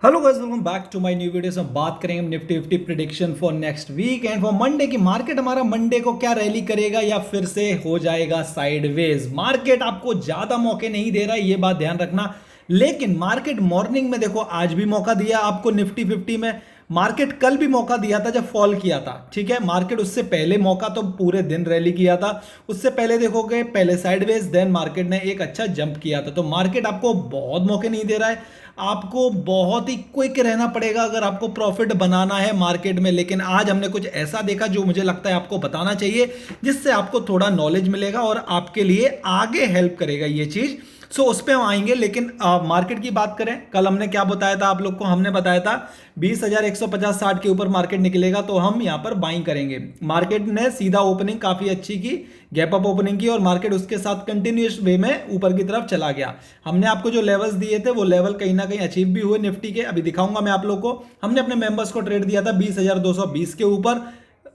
Hello guys, welcome back to my new video. में बात करेंगे हम Nifty fifty prediction for next week and for Monday की market. हमारा मंडे को क्या रैली करेगा या फिर से हो जाएगा साइडवेज। मार्केट आपको ज्यादा मौके नहीं दे रहा है, ये बात ध्यान रखना। लेकिन मार्केट मॉर्निंग में देखो आज भी मौका दिया आपको निफ्टी फिफ्टी में। मार्केट कल भी मौका दिया था जब फॉल किया था, ठीक है। मार्केट उससे पहले मौका तो पूरे दिन रैली किया था। उससे पहले देखोगे पहले साइडवेज, देन मार्केट ने एक अच्छा जंप किया था। तो मार्केट आपको बहुत मौके नहीं दे रहा है, आपको बहुत ही क्विक रहना पड़ेगा अगर आपको प्रॉफिट बनाना है मार्केट में। लेकिन आज हमने कुछ ऐसा देखा जो मुझे लगता है आपको बताना चाहिए, जिससे आपको थोड़ा नॉलेज मिलेगा और आपके लिए आगे हेल्प करेगा ये चीज। सो उस पर हम आएंगे। लेकिन मार्केट की बात करें, कल हमने क्या बताया था आप लोग को? हमने बताया था 20,150-60 के ऊपर मार्केट निकलेगा तो हम यहां पर बाइंग करेंगे। मार्केट ने सीधा ओपनिंग काफी अच्छी की, गैप अप ओपनिंग की और मार्केट उसके साथ कंटिन्यूस वे में ऊपर की तरफ चला गया। हमने आपको जो लेवल्स दिए थे वो लेवल कहीं ना कहीं अचीव भी हुए निफ्टी के। अभी दिखाऊंगा मैं आप लोग को। हमने अपने मेंबर्स को ट्रेड दिया था 20,220 के ऊपर,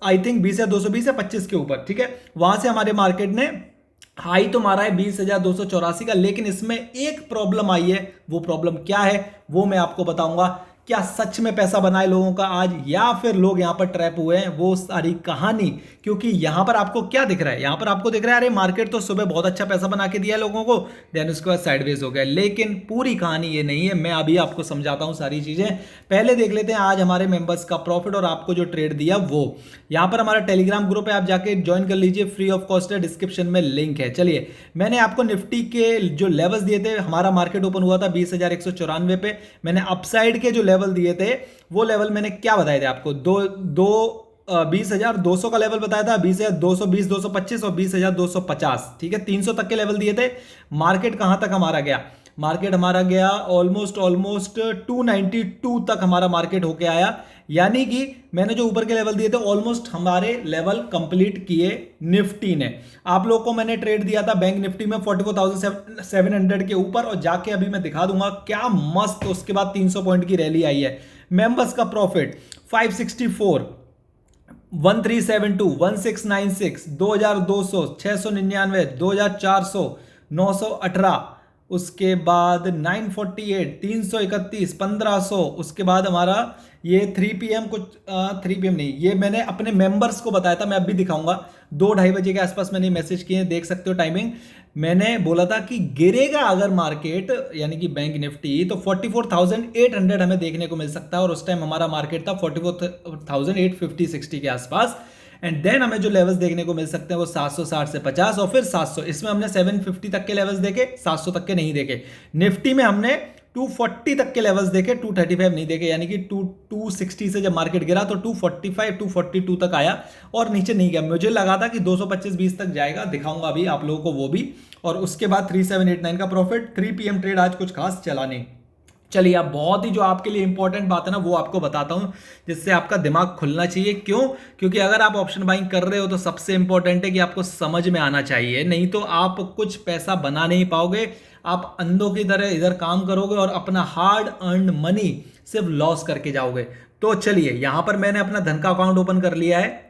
आई थिंक 20,220 या 25 के ऊपर, ठीक है। वहां से हमारे मार्केट ने हाई तो मारा है 20,284 का। लेकिन इसमें एक प्रॉब्लम आई है। वो प्रॉब्लम क्या है वो मैं आपको बताऊंगा। क्या सच में पैसा बनाए लोगों का आज, या फिर लोग यहां पर ट्रैप हुए हैं, वो सारी कहानी। क्योंकि यहां पर आपको क्या दिख रहा है? यहां पर आपको दिख रहा है अरे मार्केट तो सुबह बहुत अच्छा पैसा बना के दिया है लोगों को, देन उसके बाद साइडवेज हो गया। लेकिन पूरी कहानी ये नहीं है, मैं अभी आपको समझाता हूं सारी चीजें। पहले देख लेते हैं आज हमारे मेंबर्स का प्रॉफिट और आपको जो ट्रेड दिया वो। यहां पर हमारा टेलीग्राम ग्रुप है, आप जाके ज्वाइन कर लीजिए, फ्री ऑफ कॉस्ट है, डिस्क्रिप्शन में लिंक है। चलिए, मैंने आपको निफ्टी के जो लेवल्स दिए थे, हमारा मार्केट ओपन हुआ था 20,194 पे। मैंने अपसाइड के जो लेवल दिए थे वो लेवल मैंने क्या बताए थे आपको? दो दो 20,200 का लेवल बताया था, 20,220, 225 और 20,250, ठीक है। 300 तक के लेवल दिए थे। मार्केट कहां तक हमारा गया? मार्केट हमारा गया ऑलमोस्ट ऑलमोस्ट 292 तक हमारा मार्केट होके आया। यानी कि मैंने जो ऊपर के लेवल दिए थे ऑलमोस्ट हमारे लेवल कंप्लीट किए निफ्टी ने। आप लोग को मैंने ट्रेड दिया था बैंक निफ्टी में 44,700 के ऊपर, और जाके अभी मैं दिखा दूंगा क्या मस्त उसके बाद 300 पॉइंट की रैली आई है। मेंबर्स का प्रॉफिट 564, 1372, 1696, 2200, 699, 2400, 918, उसके बाद 948, 331, 1500। उसके बाद हमारा ये 3 PM कुछ 3 PM नहीं, ये मैंने अपने मेंबर्स को बताया था, मैं अभी दिखाऊंगा। 2-2:30 बजे के आसपास मैंने मैसेज किए, देख सकते हो टाइमिंग। मैंने बोला था कि गिरेगा अगर मार्केट, यानी कि बैंक निफ्टी, तो 44,800 हमें देखने को मिल सकता है। और उस टाइम हमारा मार्केट था 44,850-60 के आसपास। एंड देन हमें जो लेवल्स देखने को मिल सकते हैं वो 760 से 50 और फिर 700। इसमें हमने 750 तक के लेवल्स देखे, 700 तक के नहीं देखे। निफ्टी में हमने 240 तक के लेवल्स देखे, 235 नहीं देखे। यानी कि 260 से जब मार्केट गिरा तो 245, 242 तक आया और नीचे नहीं गया। मुझे लगा था कि 225-20 तक जाएगा, दिखाऊंगा अभी आप लोगों को वो भी। और उसके बाद 3789 का प्रॉफिट। 3 PM ट्रेड आज कुछ खास चला नहीं। चलिए, अब बहुत ही जो आपके लिए इंपॉर्टेंट बात है ना वो आपको बताता हूं, जिससे आपका दिमाग खुलना चाहिए। क्यों? क्योंकि अगर आप ऑप्शन बाइंग कर रहे हो तो सबसे इंपॉर्टेंट है कि आपको समझ में आना चाहिए, नहीं तो आप कुछ पैसा बना नहीं पाओगे। आप अंधों की तरह इधर काम करोगे और अपना हार्ड अर्न मनी सिर्फ लॉस करके जाओगे। तो चलिए, यहां पर मैंने अपना धन का अकाउंट ओपन कर लिया है।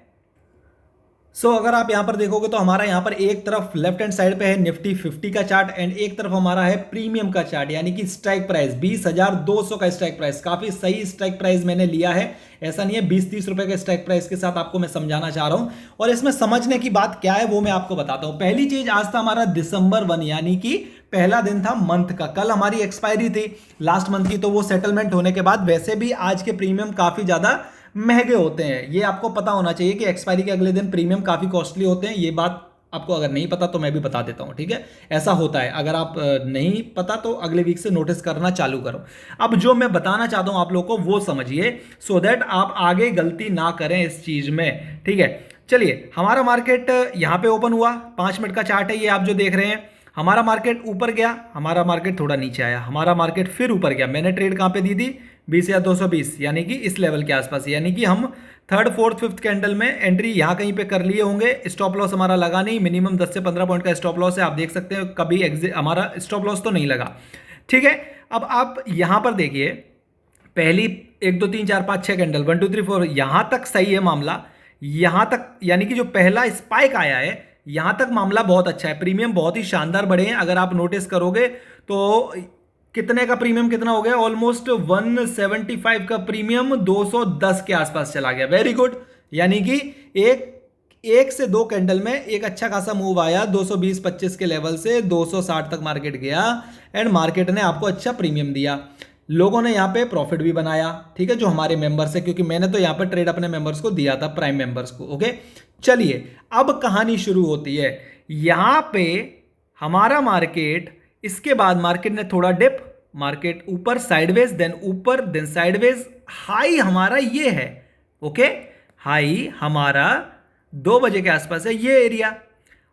अगर आप यहां पर देखोगे तो हमारा यहां पर एक तरफ लेफ्ट हैंड साइड पे है निफ्टी 50 का चार्ट एंड एक तरफ हमारा है प्रीमियम का चार्ट, यानी कि स्ट्राइक प्राइस 20,200 का स्ट्राइक प्राइस। काफी सही स्ट्राइक प्राइस मैंने लिया है, ऐसा नहीं है 20-30 रुपए के स्ट्राइक प्राइस के साथ आपको मैं समझाना चाह रहा हूं। और इसमें समझने की बात क्या है वो मैं आपको बताता हूं। पहली चीज, आज था हमारा December 1, यानी कि पहला दिन था मंथ का। कल हमारी एक्सपायरी थी लास्ट मंथ की, तो वो सेटलमेंट होने के बाद वैसे भी आज के प्रीमियम काफी ज्यादा महंगे होते हैं। ये आपको पता होना चाहिए कि एक्सपायरी के अगले दिन प्रीमियम काफी कॉस्टली होते हैं। ये बात आपको अगर नहीं पता तो मैं भी बता देता हूं, ठीक है। ऐसा होता है, अगर आप नहीं पता तो अगले वीक से नोटिस करना चालू करो। अब जो मैं बताना चाहता हूं आप लोग को वो समझिए, सो दैट आप आगे गलती ना करें इस चीज में, ठीक है। चलिए, हमारा मार्केट यहां पे ओपन हुआ, 5 मिनट का चार्ट है ये आप जो देख रहे हैं। हमारा मार्केट ऊपर गया, हमारा मार्केट थोड़ा नीचे आया, हमारा मार्केट फिर ऊपर गया। मैंने ट्रेड कहां पे दी थी? 20,220, यानी कि इस लेवल के आसपास। यानी कि हम थर्ड फोर्थ फिफ्थ कैंडल में एंट्री यहां कहीं पे कर लिए होंगे। स्टॉप लॉस हमारा लगा नहीं, मिनिमम 10 से 15 पॉइंट का स्टॉप लॉस है, आप देख सकते हैं। कभी हमारा स्टॉप लॉस तो नहीं लगा, ठीक है। अब आप यहां पर देखिए, पहली 1 2 3 4 5 6 कैंडल, 1 2 3 4, यहां तक सही है मामला। यहां तक यानी कि जो पहला स्पाइक आया है यहां तक मामला बहुत अच्छा है, प्रीमियम बहुत ही शानदार बढ़े हैं। अगर आप नोटिस करोगे तो कितने का प्रीमियम कितना हो गया, ऑलमोस्ट 175 का प्रीमियम 210 के आसपास चला गया। वेरी गुड, यानी कि एक से दो कैंडल में एक अच्छा खासा मूव आया, 220-25 के लेवल से 260 तक मार्केट गया एंड मार्केट ने आपको अच्छा प्रीमियम दिया। लोगों ने यहाँ पे प्रॉफिट भी बनाया, ठीक है, जो हमारे मेंबर्स है, क्योंकि मैंने तो यहाँ पे ट्रेड अपने मेंबर्स को दिया था, प्राइम मेंबर्स को। ओके, चलिए अब कहानी शुरू होती है। यहाँ पे हमारा मार्केट, इसके बाद मार्केट ने थोड़ा डिप, मार्केट ऊपर साइडवेज, देन ऊपर, देन साइडवेज। हाई हमारा ये है, ओके, हाई हमारा 2 बजे के आसपास है ये एरिया,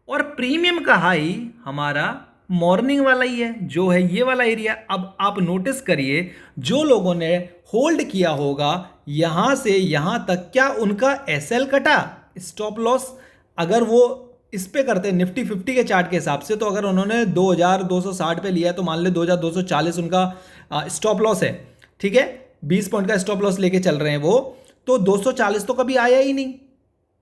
और प्रीमियम का हाई हमारा मॉर्निंग वाला ही है, जो है ये वाला एरिया। अब आप नोटिस करिए, जो लोगों ने होल्ड किया होगा यहां से यहां तक, क्या उनका एसएल कटा, स्टॉप लॉस अगर वो इस पे करते निफ्टी 50 के चार्ट के हिसाब से, तो अगर उन्होंने 2260 पे लिया है तो मान ले 2240 उनका स्टॉप लॉस है, ठीक है, 20 पॉइंट का स्टॉप लॉस लेके चल रहे हैं वो, तो 240 तो कभी आया ही नहीं,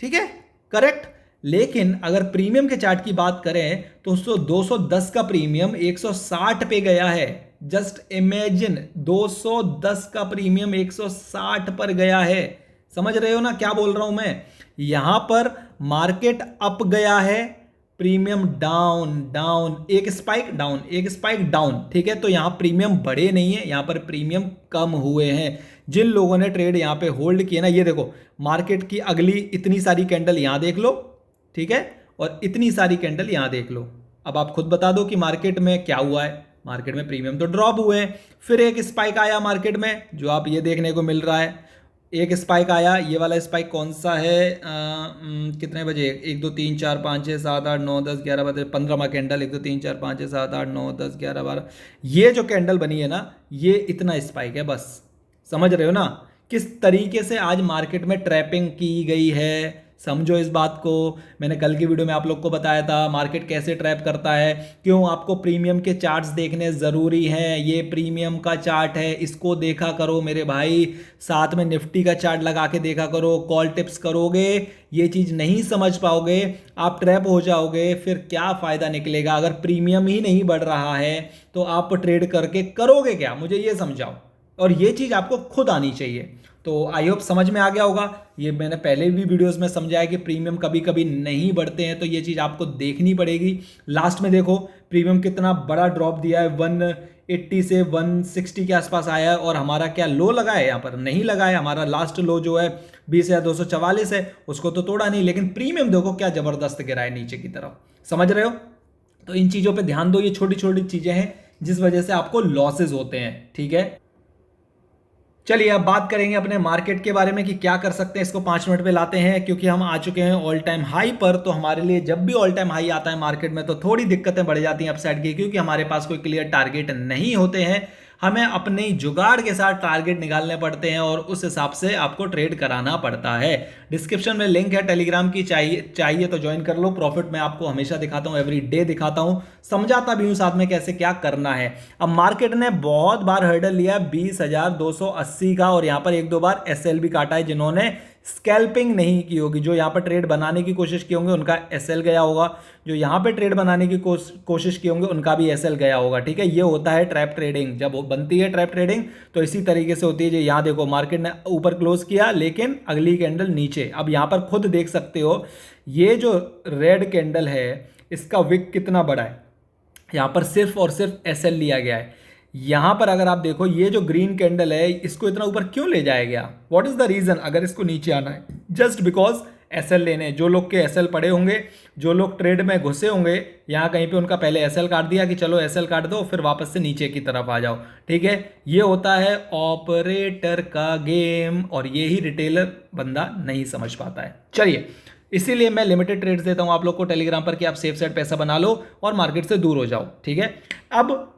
ठीक है, करेक्ट। लेकिन अगर प्रीमियम के चार्ट की बात करें तो 210 का प्रीमियम 160 पे गया है। जस्ट इमेजिन, 210 का प्रीमियम 160 पर गया है। समझ रहे हो ना क्या बोल रहा हूं मैं? यहां पर मार्केट अप गया है, प्रीमियम डाउन, डाउन, एक स्पाइक डाउन, एक स्पाइक डाउन, ठीक है। तो यहां प्रीमियम बढ़े नहीं है, यहां पर प्रीमियम कम हुए हैं। जिन लोगों ने ट्रेड यहां पे होल्ड किए ना, ये देखो मार्केट की अगली इतनी सारी कैंडल यहां देख लो, ठीक है, और इतनी सारी कैंडल यहां देख लो। अब आप खुद बता दो कि मार्केट में क्या हुआ है। मार्केट में प्रीमियम तो ड्रॉप हुए हैं, फिर एक स्पाइक आया मार्केट में, जो आप ये देखने को मिल रहा है। एक स्पाइक आया, ये वाला स्पाइक कौन सा है, कितने बजे, 1 2 3 4 5 6 7 8 9 10 11 12 15वां कैंडल, 1 2 3 4 5 6 7 8 9 10 11 12, ये जो कैंडल बनी है ना, ये इतना स्पाइक है बस। समझ रहे हो ना किस तरीके से आज मार्केट में ट्रैपिंग की गई है? समझो इस बात को। मैंने कल की वीडियो में आप लोग को बताया था मार्केट कैसे ट्रैप करता है, क्यों आपको प्रीमियम के चार्ट्स देखने ज़रूरी हैं। ये प्रीमियम का चार्ट है, इसको देखा करो मेरे भाई, साथ में निफ्टी का चार्ट लगा के देखा करो। कॉल टिप्स करोगे, ये चीज़ नहीं समझ पाओगे, आप ट्रैप हो जाओगे, फिर क्या फ़ायदा निकलेगा? अगर प्रीमियम ही नहीं बढ़ रहा है तो आप ट्रेड करके करोगे क्या? मुझे ये समझाओ, और ये चीज़ आपको खुद आनी चाहिए। तो आई होप समझ में आ गया होगा। ये मैंने पहले भी वीडियोस में समझाया कि प्रीमियम कभी कभी नहीं बढ़ते हैं, तो ये चीज़ आपको देखनी पड़ेगी। लास्ट में देखो प्रीमियम कितना बड़ा ड्रॉप दिया है, 180 से 160 के आसपास आया है, और हमारा क्या लो लगा है? यहाँ पर नहीं लगा है। हमारा लास्ट लो जो है 20,244 है, उसको तो तोड़ा नहीं, लेकिन प्रीमियम देखो क्या ज़बरदस्त गिरा है नीचे की तरफ। समझ रहे हो? तो इन चीज़ों पर ध्यान दो, ये छोटी छोटी चीज़ें हैं जिस वजह से आपको लॉसेज होते हैं, ठीक है। चलिए अब बात करेंगे अपने मार्केट के बारे में कि क्या कर सकते हैं। इसको 5 मिनट पे लाते हैं, क्योंकि हम आ चुके हैं ऑल टाइम हाई पर। तो हमारे लिए जब भी ऑल टाइम हाई आता है मार्केट में तो थोड़ी दिक्कतें बढ़ जाती हैं अपसाइड की, क्योंकि हमारे पास कोई क्लियर टारगेट नहीं होते हैं। हमें अपने जुगाड़ के साथ टारगेट निकालने पड़ते हैं और उस हिसाब से आपको ट्रेड कराना पड़ता है। डिस्क्रिप्शन में लिंक है टेलीग्राम की, चाहिए तो ज्वाइन कर लो। प्रॉफिट मैं आपको हमेशा दिखाता हूँ, एवरी डे दिखाता हूँ, समझाता भी हूँ साथ में कैसे क्या करना है। अब मार्केट ने बहुत बार हर्डल लिया 20,280 का, और यहाँ पर 1-2 बार एसएल भी काटा है। जिन्होंने स्कैल्पिंग नहीं की होगी, जो यहाँ पर ट्रेड बनाने की कोशिश की होंगे, उनका एसएल गया होगा। जो यहाँ पे ट्रेड बनाने की कोशिश की होंगे, उनका भी एसएल गया होगा, ठीक है। ये होता है ट्रैप ट्रेडिंग। जब बनती है ट्रैप ट्रेडिंग तो इसी तरीके से होती है। जो यहाँ देखो मार्केट ने ऊपर क्लोज किया, लेकिन अगली कैंडल नीचे। अब यहाँ पर खुद देख सकते हो, ये जो रेड कैंडल है इसका विक कितना बड़ा है। यहाँ पर सिर्फ और सिर्फ एसएल लिया गया है। यहां पर अगर आप देखो, ये जो ग्रीन कैंडल है इसको इतना ऊपर क्यों ले जाया गया? What is the reason? अगर इसको नीचे आना है, जस्ट बिकॉज एसएल लेने, जो लोग के एसएल पड़े होंगे, जो लोग ट्रेड में घुसे होंगे, यहाँ कहीं पे उनका पहले एसएल काट दिया कि चलो एसएल काट दो, फिर वापस से नीचे की तरफ आ जाओ, ठीक है। ये होता है ऑपरेटर का गेम, और ये ही रिटेलर बंदा नहीं समझ पाता है। चलिए, इसीलिए मैं लिमिटेड ट्रेड्स देता हूं आप लोग को टेलीग्राम पर कि आप सेफ साइड पैसा बना लो और मार्केट से दूर हो जाओ, ठीक है। अब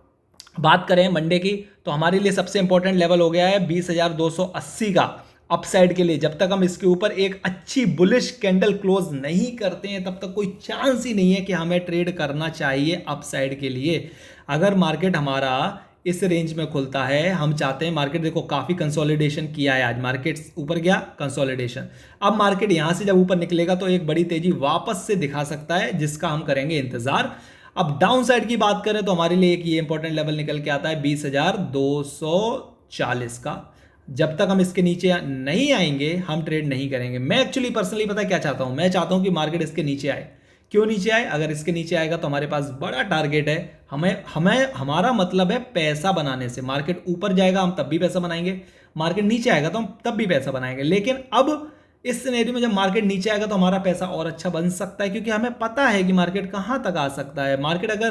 बात करें मंडे की, तो हमारे लिए सबसे इंपॉर्टेंट लेवल हो गया है 20,280 का अपसाइड के लिए। जब तक हम इसके ऊपर एक अच्छी बुलिश कैंडल क्लोज नहीं करते हैं, तब तक कोई चांस ही नहीं है कि हमें ट्रेड करना चाहिए अपसाइड के लिए। अगर मार्केट हमारा इस रेंज में खुलता है, हम चाहते हैं मार्केट, देखो काफ़ी कंसोलिडेशन किया है आज, मार्केट ऊपर गया, कंसोलिडेशन। अब मार्केट यहाँ से जब ऊपर निकलेगा तो एक बड़ी तेजी वापस से दिखा सकता है, जिसका हम करेंगे इंतजार। अब डाउन साइड की बात करें तो हमारे लिए एक ये इंपॉर्टेंट लेवल निकल के आता है 20,240 का। जब तक हम इसके नीचे नहीं आएंगे हम ट्रेड नहीं करेंगे। मैं एक्चुअली पर्सनली पता है क्या चाहता हूं, मैं चाहता हूं कि मार्केट इसके नीचे आए। क्यों नीचे आए? अगर इसके नीचे आएगा तो हमारे पास बड़ा टारगेट है। हमें हमें हमारा मतलब है पैसा बनाने से। मार्केट ऊपर जाएगा हम तब भी पैसा बनाएंगे, मार्केट नीचे आएगा तो हम तब भी पैसा बनाएंगे। लेकिन अब इस सिनेरियो में जब मार्केट नीचे आएगा तो हमारा पैसा और अच्छा बन सकता है, क्योंकि हमें पता है कि मार्केट कहां तक आ सकता है। मार्केट अगर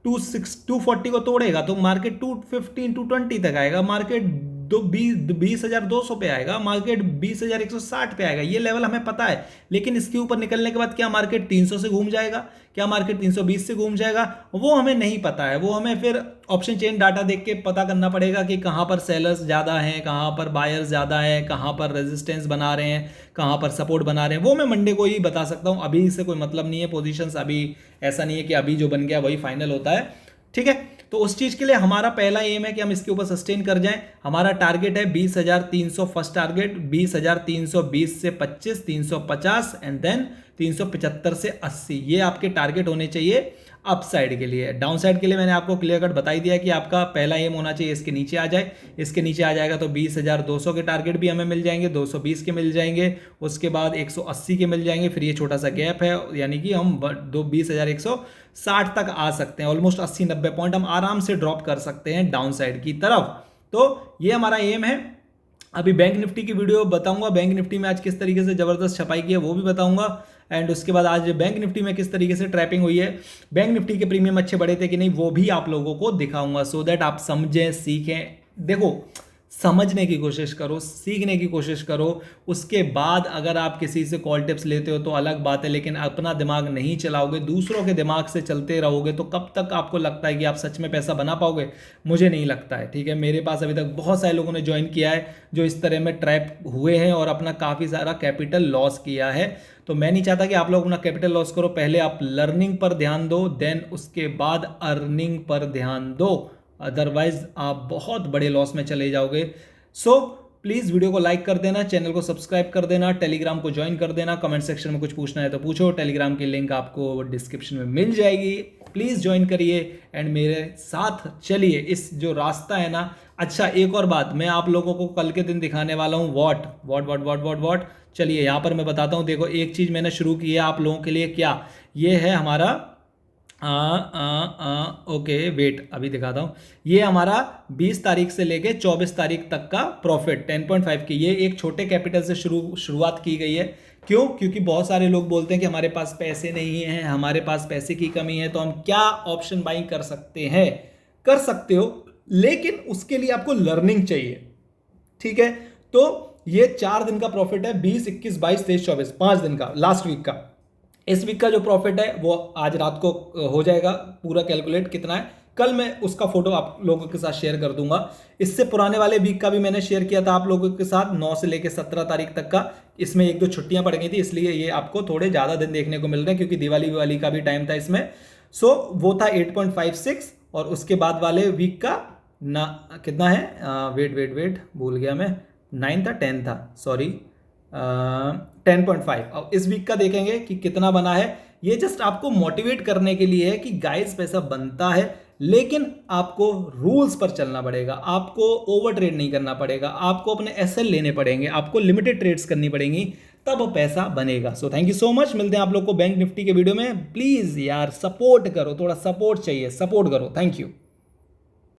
240 को तोड़ेगा तो मार्केट 215 220 तक आएगा, मार्केट 20,200 पे आएगा, मार्केट 20,160 पे आएगा। ये लेवल हमें पता है। लेकिन इसके ऊपर निकलने के बाद क्या मार्केट 300 से घूम जाएगा, क्या मार्केट 320 से घूम जाएगा, वो हमें नहीं पता है। वो हमें फिर ऑप्शन चेन डाटा देख के पता करना पड़ेगा कि कहां पर सेलर्स ज़्यादा हैं, कहां पर बायर्स ज़्यादा हैं, कहां पर रेजिस्टेंस बना रहे हैं, कहां पर सपोर्ट बना रहे हैं। वो मैं मंडे को ही बता सकता हूं। अभी से कोई मतलब नहीं है पोजीशंस। अभी ऐसा नहीं है कि अभी जो बन गया वही फाइनल होता है, ठीक है। तो उस चीज के लिए हमारा पहला एम है कि हम इसके ऊपर सस्टेन कर जाएं। हमारा टारगेट है 20,300, फर्स्ट टारगेट 20,320 से 25, 350 एंड देन 375 से 80। ये आपके टारगेट होने चाहिए अप साइड के लिए। डाउन साइड के लिए मैंने आपको क्लियर कट बताई दिया कि आपका पहला एम होना चाहिए इसके नीचे आ जाए। इसके नीचे आ जाएगा तो 20,200 के टारगेट भी हमें मिल जाएंगे, 220 के मिल जाएंगे, उसके बाद 180 के मिल जाएंगे। फिर ये छोटा सा गैप है, यानी कि हम 20,160 तक आ सकते हैं। ऑलमोस्ट 80-90 पॉइंट हम आराम से ड्रॉप कर सकते हैं डाउन साइड की तरफ। तो ये हमारा एम है। अभी बैंक निफ्टी की वीडियो बताऊंगा, बैंक निफ्टी में आज किस तरीके से जबरदस्त छपाई की है वो भी बताऊंगा। एंड उसके बाद आज बैंक निफ्टी में किस तरीके से ट्रैपिंग हुई है, बैंक निफ्टी के प्रीमियम अच्छे बढ़े थे कि नहीं, वो भी आप लोगों को दिखाऊंगा, सो दैट आप समझें, सीखें। देखो, समझने की कोशिश करो, सीखने की कोशिश करो। उसके बाद अगर आप किसी से कॉल टिप्स लेते हो तो अलग बात है, लेकिन अपना दिमाग नहीं चलाओगे, दूसरों के दिमाग से चलते रहोगे तो कब तक आपको लगता है कि आप सच में पैसा बना पाओगे? मुझे नहीं लगता है, ठीक है। मेरे पास अभी तक बहुत सारे लोगों ने ज्वाइन किया है जो इस तरह में ट्रैप हुए हैं और अपना काफ़ी सारा कैपिटल लॉस किया है। तो मैं नहीं चाहता कि आप लोग अपना कैपिटल लॉस करो। पहले आप लर्निंग पर ध्यान दो, देन उसके बाद अर्निंग पर ध्यान दो, अदरवाइज आप बहुत बड़े लॉस में चले जाओगे। सो प्लीज़ वीडियो को लाइक कर देना, चैनल को सब्सक्राइब कर देना, टेलीग्राम को ज्वाइन कर देना। कमेंट सेक्शन में कुछ पूछना है तो पूछो, टेलीग्राम की लिंक आपको डिस्क्रिप्शन में मिल जाएगी। प्लीज़ ज्वाइन करिए एंड मेरे साथ चलिए। इस जो रास्ता है ना, अच्छा एक और बात मैं आप लोगों को कल के दिन दिखाने वाला हूँ। What what what what what what चलिए यहाँ पर मैं बताता हूँ। देखो, एक चीज़ मैंने शुरू की है आप लोगों के लिए। क्या ये है हमारा ओके वेट, अभी दिखाता हूँ। ये हमारा 20 तारीख से लेके 24 तारीख तक का प्रॉफिट 10.5 की, ये एक छोटे कैपिटल से शुरुआत की गई है। क्यों? क्योंकि बहुत सारे लोग बोलते हैं कि हमारे पास पैसे नहीं हैं, हमारे पास पैसे की कमी है, तो हम क्या ऑप्शन बाइंग कर सकते हैं? कर सकते हो, लेकिन उसके लिए आपको लर्निंग चाहिए, ठीक है। तो ये 4 दिन का प्रॉफिट है, 20, 21, 22, 23, 24, 5 दिन का, लास्ट वीक का। इस वीक का जो प्रॉफिट है वो आज रात को हो जाएगा पूरा कैलकुलेट कितना है। कल मैं उसका फोटो आप लोगों के साथ शेयर कर दूंगा। इससे पुराने वाले वीक का भी मैंने शेयर किया था आप लोगों के साथ, 9 से लेकर 17 तारीख तक का। इसमें 1-2 छुट्टियां पड़ गई थी, इसलिए ये आपको थोड़े ज़्यादा दिन देखने को मिल रहे हैं, क्योंकि दिवाली का भी टाइम था इसमें। सो वो था 8.56, और उसके बाद वाले वीक का ना कितना है, वेट भूल गया मैं, 9 था 10 था, सॉरी 10.5। अब इस वीक का देखेंगे कि कितना बना है। ये जस्ट आपको मोटिवेट करने के लिए है कि गाइस पैसा बनता है, लेकिन आपको रूल्स पर चलना पड़ेगा, आपको ओवर ट्रेड नहीं करना पड़ेगा, आपको अपने एसएल लेने पड़ेंगे, आपको लिमिटेड ट्रेड्स करनी पड़ेंगी, तब पैसा बनेगा। So thank you so much. मिलते हैं आप लोग को बैंक निफ्टी के वीडियो में। प्लीज़ यार सपोर्ट करो, थोड़ा सपोर्ट चाहिए, सपोर्ट करो। Thank you.